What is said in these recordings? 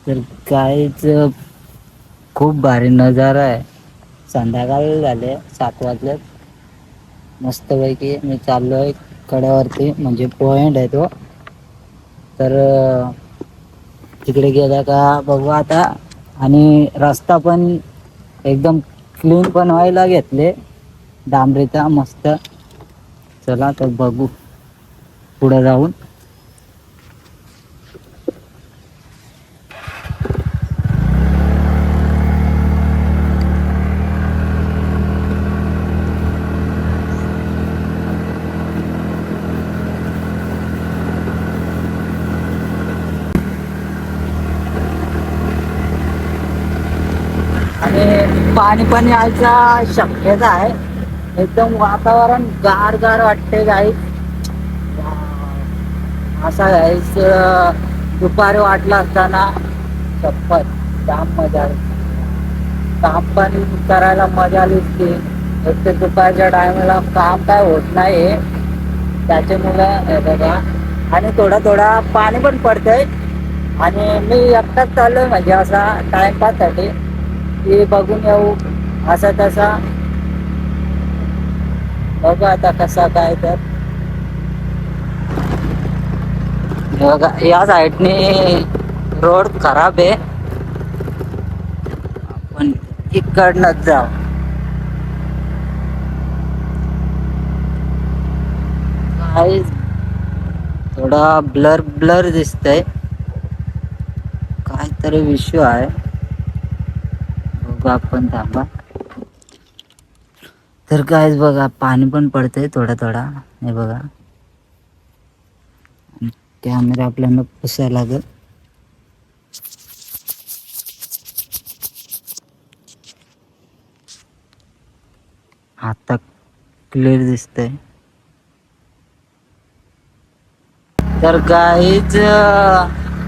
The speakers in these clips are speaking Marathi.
तर काहीच खूप भारी नजारा आहे. संध्याकाळ झाले 7 वाजलेत. मस्तपैकी मी चाललोय कड्यावरती, म्हणजे पॉइंट आहे तो. तर तिकडे गेला का बघू आता. आणि रस्ता पण एकदम क्लीन पण व्हायला घेतले, डांबरीचा मस्त. चला तर बघू पुढे जाऊन. आणि पाणी पण यायचा शक्यता आहे. एकदम वातावरण गार गार वाटते गाईस. असा गाईस दुपारी वाटला असताना शपथ जाम मजा आली. काम पण करायला मजा आली की. एक तर दुपारच्या टायमाला काम काय होत नाही त्याच्यामुळं बघा. आणि थोडा थोडा पाणी पण पडतंय. आणि मी एकटाच चाललोय म्हणजे असा टाइमपास साठी की बघून येऊ असा तसा. बघू आता कसा काय. तर बघा या साईडने रोड खराब आहे, आपण इकडनंच जाऊ. काय थोडा ब्लर ब्लर दिसतंय, काहीतरी इश्यू आहे. बघू आपण, थांबा. तर कायच बघा पाणी पण पडतंय थोडा थोडा. हे बघा कॅमेरा आपल्याला पुसायला लागेल. आता क्लिअर दिसतंय. तर काहीच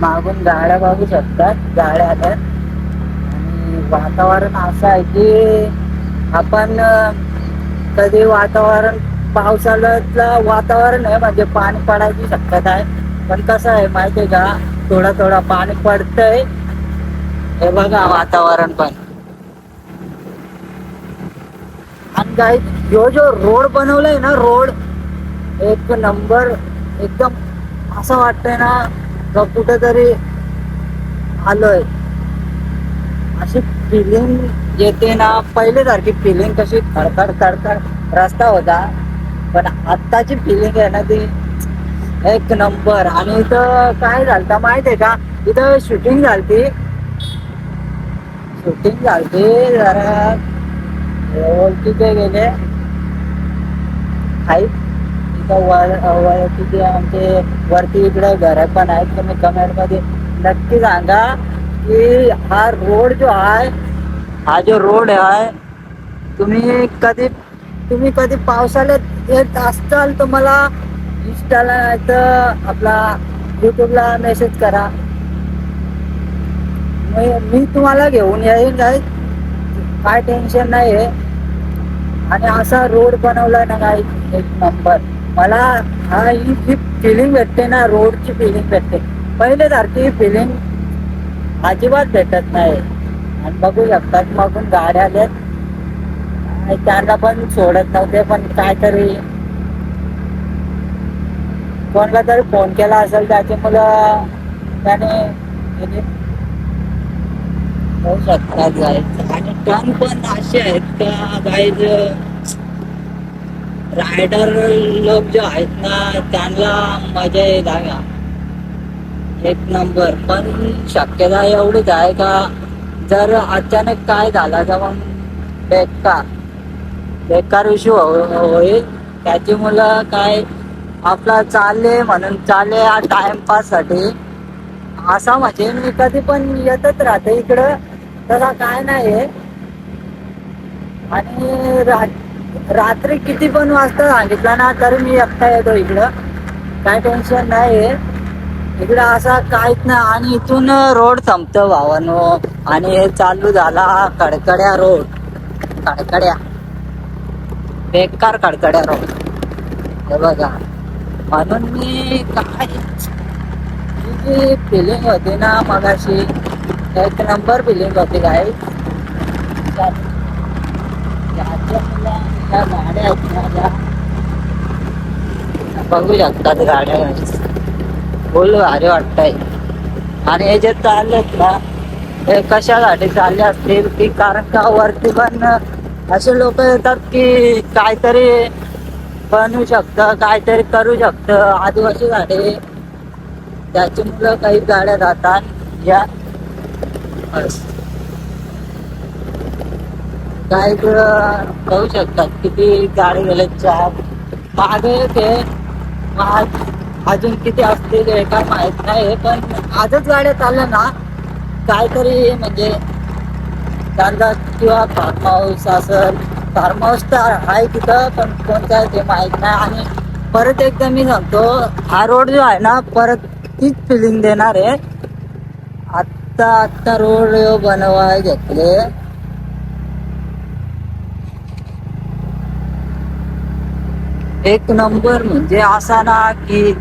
मागून गाड्या बघू शकतात, गाड्या आल्यात. आणि वातावरण असं आहे की आपण कधी वातावरण पावसाळ्यातलं वातावरण आहे, म्हणजे पाणी पडायची शक्यता आहे. पण कसं आहे माहिती आहे का, थोडा थोडा पाणी पडतंय. हे बघा वातावरण पण. आणि काही जो रोड बनवलाय ना, रोड एक नंबर. एकदम असं वाटतंय ना का कुठेतरी आलोय अशी फिलिंग येते ना. पहिले सारखी फिलिंग कशी खडखड खडखड रस्ता होता, पण आत्ताची फिलिंग आहे ना ती एक नंबर. आणि इथं काय झालं माहित आहे का, इथं शूटिंग झालती जरा ओळखीचे गेले आहेत तिथं ओळखीचे आमचे. वरती इकडे घर पण आहेत. तुम्ही कमेंट मध्ये नक्की सांगा की हा रोड जो आहे, हा जो रोड आहे, तुम्ही कधी पावसाळ्यात येत असताल तर मला इंस्टाला नाही तर आपला युट्यूबला मेसेज करा. मी तुम्हाला घेऊन येईन काय टेन्शन नाही आहे. आणि असा रोड बनवलाय ना काय एक नंबर. मला ही जी फिलिंग भेटते ना, रोडची फिलिंग भेटते. पहिले सारखी फिलिंग अजिबात भेटत नाही. आणि बघू शकतात मागून गाड्या आल्यात, त्यांना पण सोडत नव्हते. पण काहीतरी कोणाला तरी फोन केला असेल त्याच्यामुळं त्याने होऊ शकतात गाईज. आणि टर्न पण असे आहेत का गाईज, रायडर लोक जे आहेत ना त्यांना मजा येईल एक नंबर. पण शक्यता एवढीच आहे का जर अचानक काय झाला तर मग बेकार इश्यू होईल. त्याची मुलं काय आपला चालले म्हणून चालले टाइमपास साठी. असा म्हणजे मी कधी पण येतच राहते इकडं, तसा काय नाही. आणि रात्री किती पण वाजता सांगितलं ना तरी मी एकटा येतो इकडं, काय टेन्शन नाही. इकडं असा काहीच नाही. आणि इथून रोड संपतो भावानो, आणि हे चालू झाला खडखड्या रोड. खडखड्या बेकार खडखड्या रोड. हे बघा, म्हणून मी काय फिलिंग होती ना मगाशी एक नंबर फिलिंग होती काय. त्या गाड्या आहेत ना त्या बघू शकतात गाड्या फुल भारी वाटतंय. आणि हे जे चाललेत ना हे कशासाठी चालले असतील की कारण का वरती पण असे लोक येतात की काहीतरी बनवू शकतं काहीतरी करू शकतं आदिवासीसाठी त्याची मुलं काही गाड्या जातात या काही करू शकतात किती गाडी गेले चार मागे ते अजून किती असतील हे काय माहित नाही पण आजच गाड्या चालल्या ना काहीतरी म्हणजे त्यांचा किंवा फार्म हाऊस असेल फार्म हाऊस तर आहे तिथं पण कोणतं आहे ते माहीत नाही. आणि परत एकदा मी सांगतो हा रोड जो आहे ना परत तीच फिलिंग देणार आहे. आत्ता रोड बनवाय घेतले एक नंबर म्हणजे असा ना की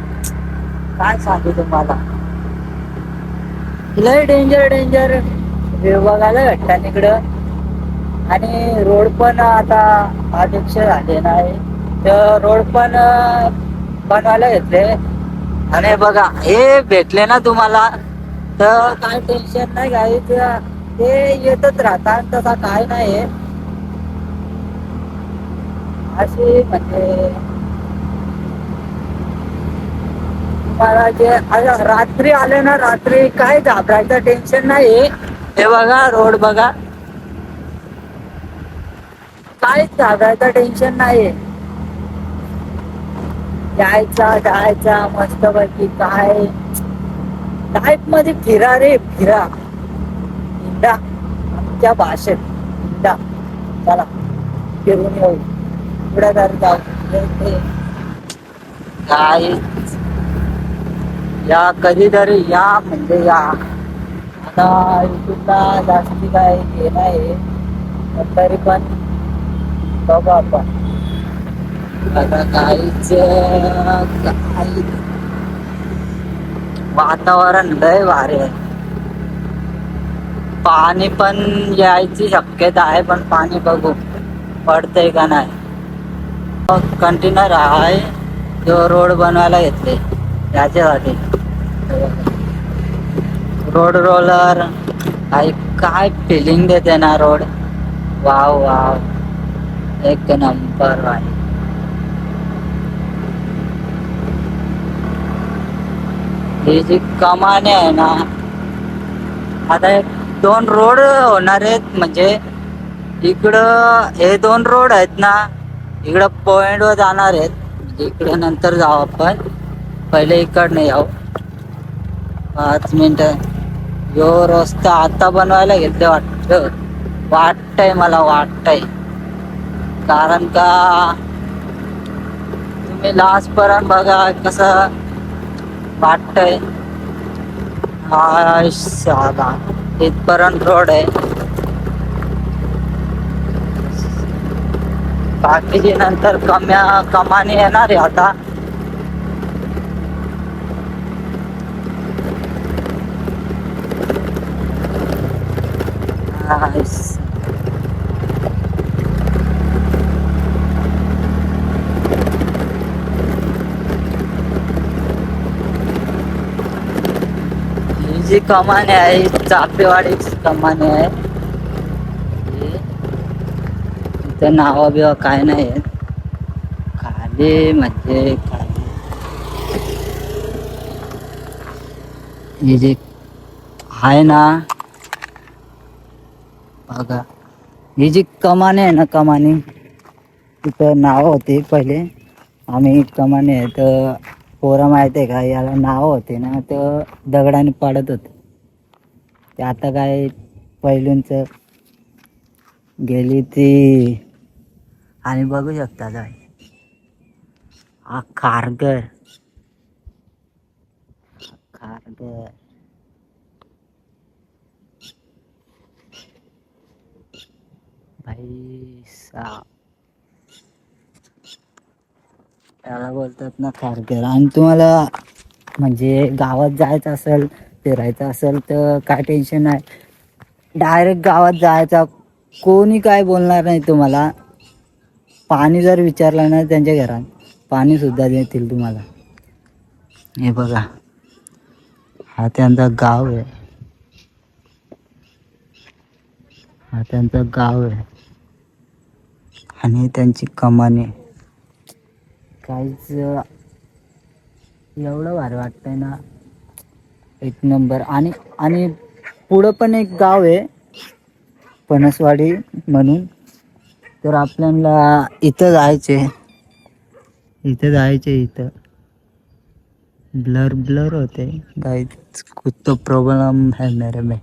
काय सांगू तुम्हाला लय डेंजर डेंजर बघायला भेटतात तिकडं. आणि रोड पण आता अध्यक्ष झाले नाही तर रोड पण बनवायला घेतले. आणि बघा हे भेटले ना तुम्हाला तर काय टेन्शन नाही घ्यायचं ते येतच राहतात तसा काय नाही अशी म्हणजे तुम्हाला जे रात्री आले ना रात्री काय घाबरायचं टेन्शन नाही. हे बघा रोड बघा काहीच घाबरायचं टेन्शन नाही. यायचा जायचा मस्त पैकी काय लाईफ मध्ये फिरा रे फिरा इंडा आमच्या भाषेत इंडा चला फिरून येऊ पुढे तर जाऊ काय या कधीतरी या म्हणजे या आता युट्यूबला जास्ती काय हे नाही पण तरी पण बघू आपण आता काहीच काही वातावरण लय भारी आहे. पाणी पण यायची शक्यता आहे पण पाणी बघू पडतंय का नाही. कंटेनर आहे जो रोड बनवायला घेतले त्याच्यासाठी रोड रोलर काय फिलिंग देते ना रोड वाव वाव एक नंबर आहे. ही जी कमाने आहे ना आता एक दोन रोड होणार आहेत म्हणजे इकडं हे दोन रोड आहेत ना इकडं पॉइंट वर जाणार आहेत म्हणजे इकडे नंतर जाऊ आपण पहिले इकडनं जाऊ 5 मिनिट. यो रस्ता आता बनवायला घेतले वाटतंय मला वाटतंय कारण का तुम्ही लास्ट पर्यंत बघा कसं वाटतंय. हा साधा इथपर्यंत रोड आहे बाकीची नंतर कमानी येणार आहे आता. ही जी कमानी आहे चापेवाडीची कमानी आहे इथं नावा बिवा काय नाही खाली म्हणजे खाली ही जी आहे ना बघा ही जी कमानी आहे ना कमानी तिथं नाव होती पहिले आम्ही कमानी आहे तर पोरं माहिती आहे का याला नाव होते ना तर दगडाने पाडत होते ते आता काय पहिल्यांच गेली ती. आणि बघू शकता काय हा खारघर भाई साहब त्याला बोलतात ना खारघर. आणि तुम्हाला म्हणजे गावात जायचं असेल फिरायचं असेल तर काय टेन्शन नाही डायरेक्ट गावात जायचा, कोणी काय बोलणार नाही तुम्हाला. पाणी जर विचारलं ना त्यांच्या घरात, पाणी सुद्धा देतील तुम्हाला. हे बघा, हा त्यांचा गाव आहे, हा त्यांचा गाव आहे आणि त्यांची कमानी. काहीच एवढं भारी वाटतंय ना, एक नंबर. आणि आणि पुढं पण एक गाव आहे पणसवाडी म्हणून. तर आपल्याला इथं जायचे, इथं ब्लर ब्लर होते गाइस, कुछ तो प्रॉब्लम है मेरे में.